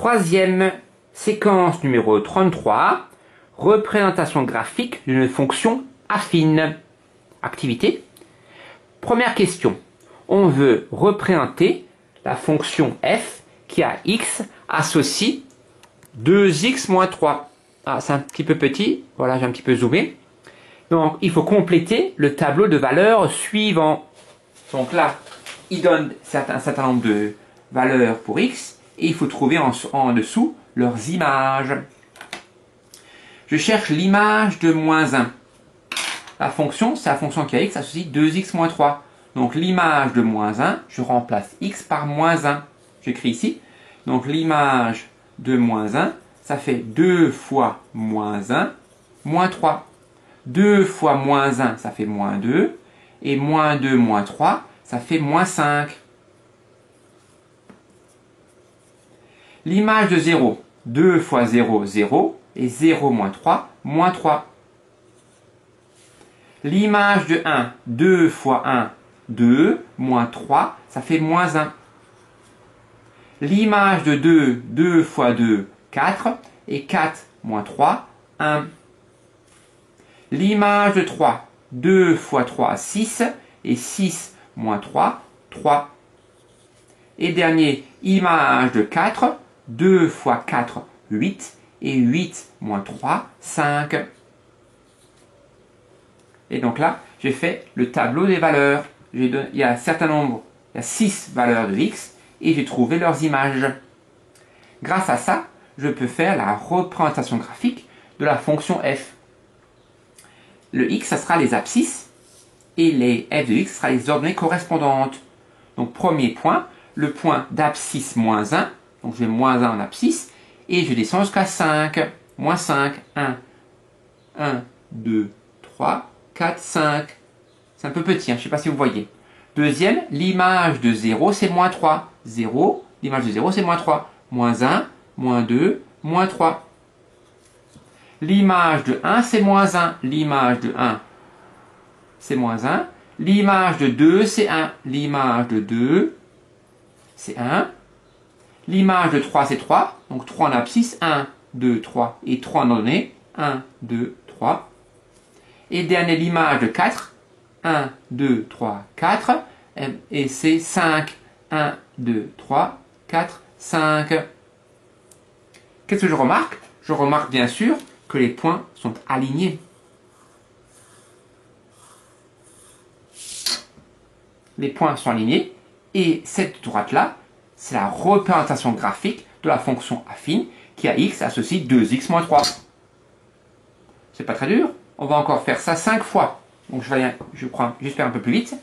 Troisième séquence numéro 33, représentation graphique d'une fonction affine. Activité. Première question. On veut représenter la fonction f qui a x associe 2x moins 3. Ah, c'est un petit peu petit. Voilà, j'ai un petit peu zoomé. Donc, il faut compléter le tableau de valeurs suivant. Donc là, il donne un certain nombre de valeurs pour x et il faut trouver en dessous leurs images. Je cherche l'image de moins 1. La fonction, c'est la fonction qui a x associe 2x moins 3. Donc l'image de moins 1, je remplace x par moins 1. J'écris ici. Donc l'image de moins 1, ça fait 2 fois moins 1, moins 3. 2 fois moins 1, ça fait moins 2. Et moins 2 moins 3, ça fait moins 5. L'image de 0, 2 fois 0, 0. Et 0 moins 3, moins 3. L'image de 1, 2 fois 1, 2, moins 3, ça fait moins 1. L'image de 2, 2 fois 2, 4, et 4 moins 3, 1. L'image de 3, 2 fois 3, 6, et 6 moins 3, 3. Et dernier, image de 4, 2 fois 4, 8, et 8 moins 3, 5. Et donc là, j'ai fait le tableau des valeurs. Il y a un certain nombre, il y a 6 valeurs de x, et j'ai trouvé leurs images. Grâce à ça, je peux faire la représentation graphique de la fonction f. Le x, ça sera les abscisses, et les f de x, ça sera les ordonnées correspondantes. Donc premier point, le point d'abscisse moins 1, donc je vais moins 1 en abscisse, et je descends jusqu'à 5, moins 5, 1, 1, 2, 3, 4, 5. C'est un peu petit, je ne sais pas si vous voyez. Deuxième, l'image de 0, c'est moins 3. 0, l'image de 0, c'est moins 3. Moins 1, moins 2, moins 3. L'image de 1, c'est moins 1. L'image de 1, c'est moins 1. L'image de 2, c'est 1. L'image de 2, c'est 1. L'image de 3, c'est 3. Donc 3 en abscisse. 1, 2, 3. Et 3 en données. 1, 2, 3. Et dernier, l'image de 4. 1, 2, 3, 4. Et c'est 5. 1, 2, 3, 4, 5. Qu'est-ce que je remarque? Je remarque bien sûr que les points sont alignés. Les points sont alignés. Et cette droite-là, c'est la représentation graphique de la fonction affine qui a x associe 2x moins 3. C'est pas très dur. On va encore faire ça 5 fois. Donc j'espère un peu plus vite.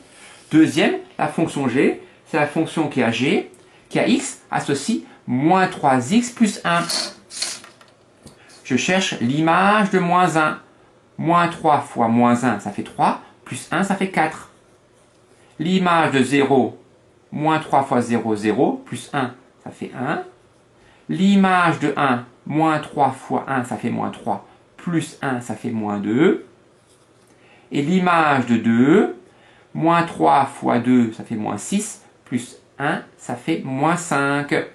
Deuxième, la fonction g, c'est la fonction qui a g, qui a x associe moins 3x plus 1. Je cherche l'image de moins 1. Moins 3 fois moins 1, ça fait 3. Plus 1, ça fait 4. L'image de 0, moins 3 fois 0, 0. Plus 1, ça fait 1. L'image de 1, moins 3 fois 1, ça fait moins 3. Plus 1, ça fait moins 2. Et l'image de 2, moins 3 fois 2, ça fait moins 6. Plus 1, ça fait moins 5. Là,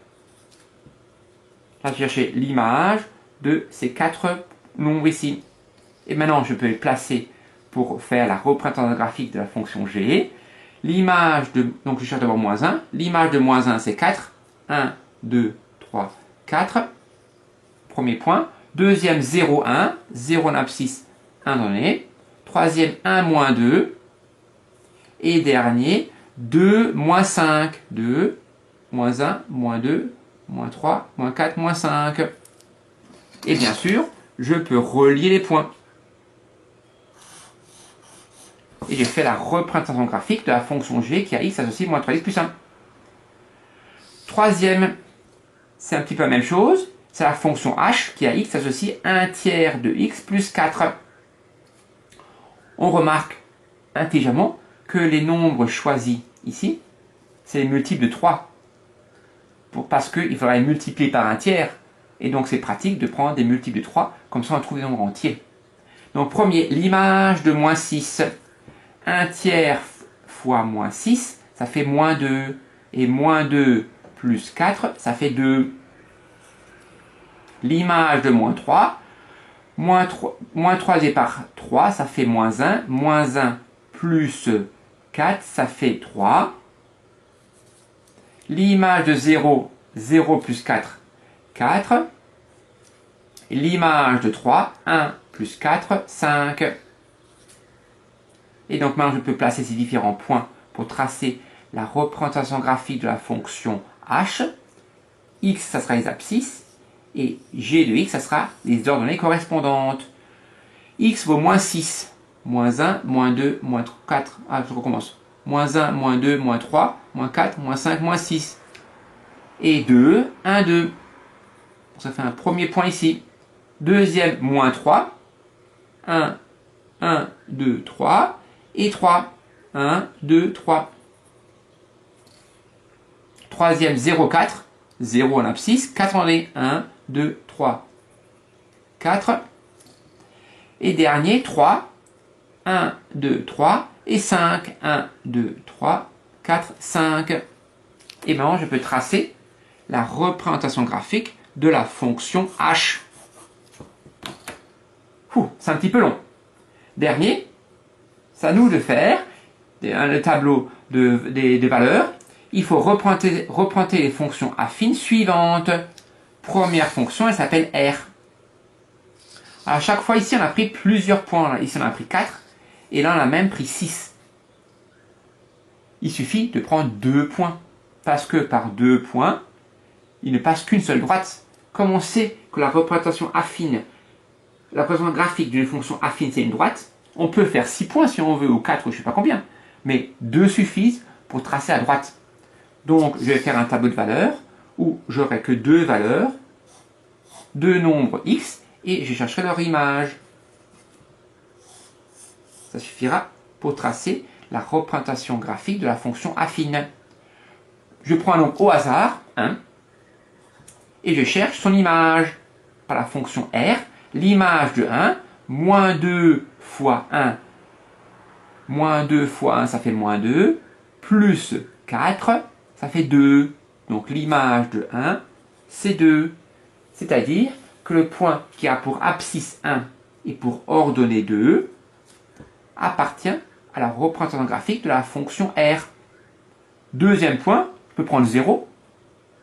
je cherchais l'image de ces 4 nombres ici. Et maintenant, je peux les placer pour faire la représentation graphique de la fonction g. L'image de... Donc, je cherche d'abord moins 1. L'image de moins 1, c'est 4. 1, 2, 3, 4. Premier point. Deuxième, 0, 1. 0 en abscisse, 1 donné. Troisième, 1, moins 2. Et dernier, 2, moins 5. 2, moins 1, moins 2, moins 3, moins 4, moins 5. Et bien sûr, je peux relier les points. Et j'ai fait la représentation graphique de la fonction g qui a x associé moins 3x plus 1. Troisième, c'est un petit peu la même chose. C'est la fonction h qui a x associé 1 tiers de x plus 4. On remarque intelligemment que les nombres choisis ici, c'est les multiples de 3. Parce qu'il faudrait multiplier par 1 tiers. Et donc c'est pratique de prendre des multiples de 3, comme ça on trouve des nombres entiers. Donc premier, l'image de moins 6. 1 tiers fois moins 6, ça fait moins 2. Et moins 2 plus 4, ça fait 2. L'image de moins 3, moins 3 divisé par 3, ça fait moins 1. Moins 1 plus 4, ça fait 3. L'image de 0, 0 plus 4, 4. L'image de 3, 1 plus 4, 5. Et donc maintenant, je peux placer ces différents points pour tracer la représentation graphique de la fonction h. X, ça sera les abscisses. Et g de x, ça sera les ordonnées correspondantes. X vaut moins 6. Moins 1, moins 2, moins 4. Ah, je recommence. Moins 1, moins 2, moins 3, moins 4, moins 5, moins 6. Et 2, 1, 2. Ça fait un premier point ici. Deuxième, moins 3. 1, 1, 2, 3. Et 3. 1, 2, 3. Troisième, 0, 4. 0 en abscisse. 4 en D. 1, 2, 3. 4. Et dernier, 3. 1, 2, 3. Et 5. 1, 2, 3, 4, 5. Et maintenant, je peux tracer la représentation graphique de la fonction h. C'est un petit peu long. Dernier, c'est à nous de faire le tableau des valeurs. Il faut représenter les fonctions affines suivantes. Première fonction, elle s'appelle R. À chaque fois, ici, on a pris plusieurs points. Là. Ici, on a pris 4. Et là, on a même pris 6. Il suffit de prendre 2 points. Parce que par 2 points, il ne passe qu'une seule droite. Comme on sait que la représentation affine, la représentation graphique d'une fonction affine, c'est une droite, on peut faire 6 points si on veut, ou 4, ou je ne sais pas combien. Mais 2 suffisent pour tracer la droite. Donc, je vais faire un tableau de valeurs où j'aurai que 2 valeurs, 2 nombres x, et je chercherai leur image. Ça suffira pour tracer la représentation graphique de la fonction affine. Je prends un nombre au hasard, 1, et je cherche son image par la fonction R. L'image de 1, moins 2 fois 1, moins 2 fois 1, ça fait moins 2, plus 4, ça fait 2. Donc l'image de 1, c'est 2. C'est-à-dire que le point qui a pour abscisse 1 et pour ordonnée 2 appartient à la représentation graphique de la fonction R. Deuxième point, je peux prendre 0,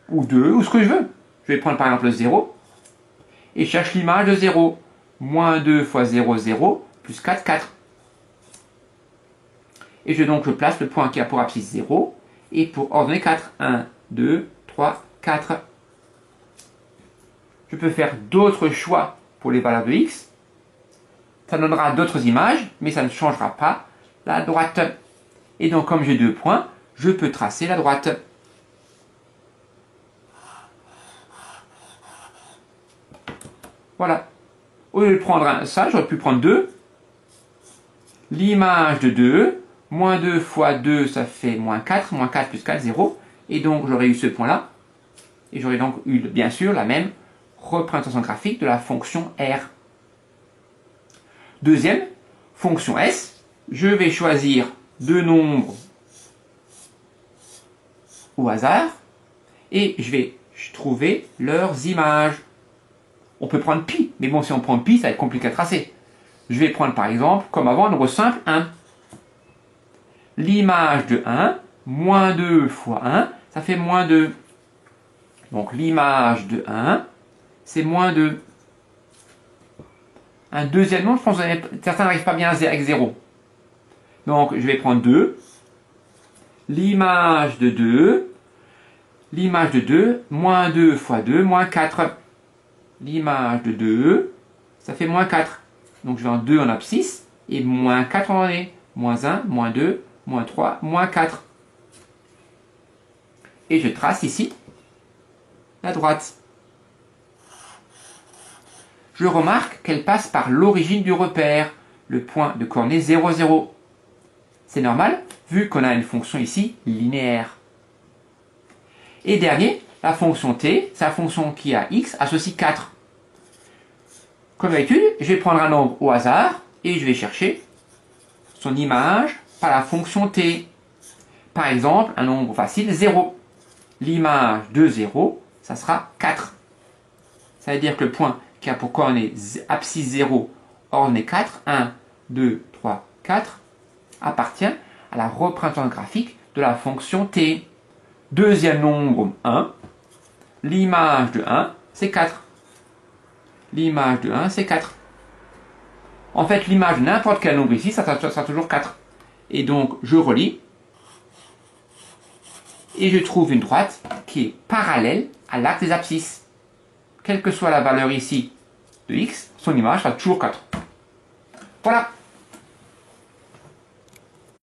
ou 2, ou ce que je veux. Je vais prendre par exemple 0, et je cherche l'image de 0. Moins 2 fois 0, 0, plus 4, 4. Et je place le point qui a pour abscisse 0, et pour ordonnée 4, 1, 2, 3, 4. Je peux faire d'autres choix pour les valeurs de x. Ça donnera d'autres images, mais ça ne changera pas la droite. Et donc, comme j'ai 2 points, je peux tracer la droite. Voilà. Au lieu de prendre ça, j'aurais pu prendre 2. L'image de 2, moins 2 fois 2, ça fait moins 4. Moins 4 plus 4, 0. Et donc, j'aurais eu ce point-là. Et j'aurais donc eu, bien sûr, la même représentation graphique de la fonction R. Deuxième, fonction S. Je vais choisir 2 nombres au hasard. Et je vais trouver leurs images. On peut prendre pi, mais bon, si on prend pi, ça va être compliqué à tracer. Je vais prendre par exemple, comme avant, un nombre simple, 1. L'image de 1, moins 2 fois 1, ça fait moins 2. Donc l'image de 1, c'est moins 2. Un deuxième nombre, je pense que certains n'arrivent pas bien avec 0. Donc je vais prendre 2. L'image de 2, moins 2 fois 2, moins 4. L'image de 2, ça fait moins 4. Donc je vais en 2 en abscisse et moins 4 en ordonnée. Moins 1, moins 2, moins 3, moins 4. Et je trace ici la droite. Je remarque qu'elle passe par l'origine du repère, le point de coordonnée 0, 0. C'est normal, vu qu'on a une fonction ici linéaire. Et dernier, la fonction t, c'est la fonction qui a x associe 4. Comme d'habitude, je vais prendre un nombre au hasard et je vais chercher son image par la fonction t. Par exemple, un nombre facile, 0. L'image de 0, ça sera 4. Ça veut dire que le point qui a pour coordonnée abscisse 0, ordonnée 4, 1, 2, 3, 4, appartient à la représentation graphique de la fonction t. Deuxième nombre 1, l'image de 1, c'est 4. L'image de 1, c'est 4. En fait, l'image de n'importe quel nombre ici, ça sera toujours 4. Et donc, je relis. Et je trouve une droite qui est parallèle à l'axe des abscisses. Quelle que soit la valeur ici de x, son image sera toujours 4. Voilà.